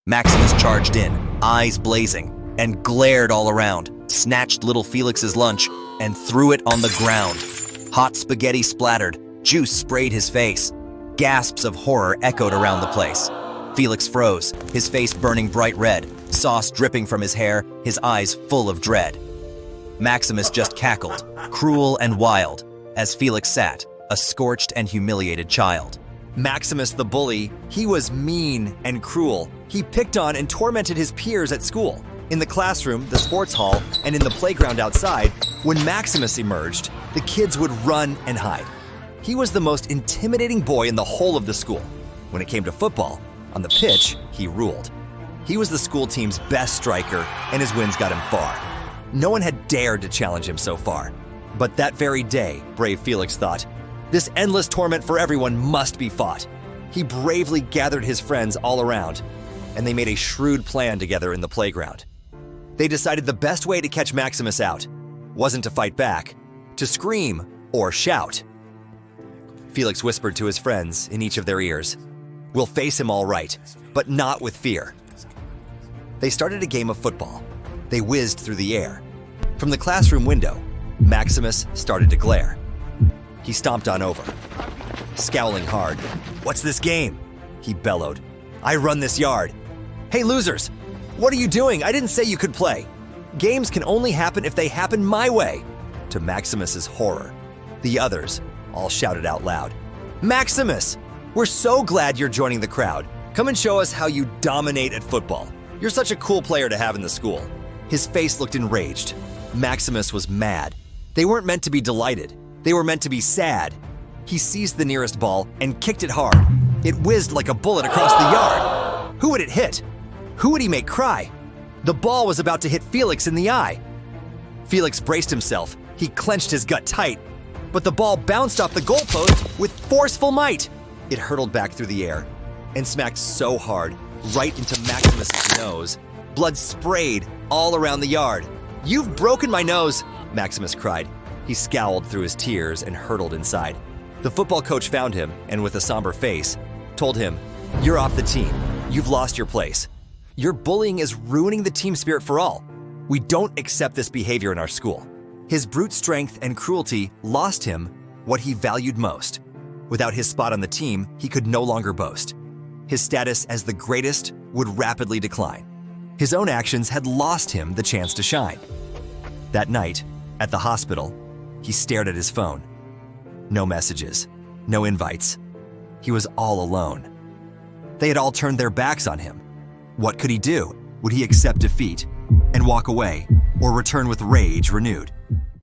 Maximus charged in, eyes blazing, and glared all around, snatched little Felix's lunch, and threw it on the ground. Hot spaghetti splattered, juice sprayed his face. Gasps of horror echoed around the place. Felix froze, his face burning bright red, sauce dripping from his hair, his eyes full of dread. Maximus just cackled, cruel and wild, as Felix sat, a scorched and humiliated child. Maximus the bully, he was mean and cruel. He picked on and tormented his peers at school, in the classroom, the sports hall, and in the playground outside. When Maximus emerged, the kids would run and hide. He was the most intimidating boy in the whole of the school. When it came to football, on the pitch, he ruled. He was the school team's best striker, and his wins got him far. No one had dared to challenge him so far. But that very day, brave Felix thought, this endless torment for everyone must be fought. He bravely gathered his friends all around, and they made a shrewd plan together in the playground. They decided the best way to catch Maximus out wasn't to fight back, to scream or shout. Felix whispered to his friends in each of their ears, "We'll face him all right, but not with fear." They started a game of football. They whizzed through the air. From the classroom window, Maximus started to glare. He stomped on over, scowling hard. "What's this game?" he bellowed. "I run this yard." "Hey losers, what are you doing? I didn't say you could play. Games can only happen if they happen my way." To Maximus's horror, the others all shouted out loud, "Maximus, we're so glad you're joining the crowd. Come and show us how you dominate at football. You're such a cool player to have in the school." His face looked enraged. Maximus was mad. They weren't meant to be delighted. They were meant to be sad. He seized the nearest ball and kicked it hard. It whizzed like a bullet across the yard. Who would it hit? Who would he make cry? The ball was about to hit Felix in the eye. Felix braced himself. He clenched his gut tight. But the ball bounced off the goalpost with forceful might. It hurtled back through the air and smacked so hard right into Maximus's nose. Blood sprayed all around the yard. "You've broken my nose," Maximus cried. He scowled through his tears and hurtled inside. The football coach found him and with a somber face, told him, "You're off the team. You've lost your place. Your bullying is ruining the team spirit for all. We don't accept this behavior in our school." His brute strength and cruelty lost him what he valued most. Without his spot on the team, he could no longer boast. His status as the greatest would rapidly decline. His own actions had lost him the chance to shine. That night, at the hospital, he stared at his phone. No messages, no invites. He was all alone. They had all turned their backs on him. What could he do? Would he accept defeat and walk away, or return with rage renewed?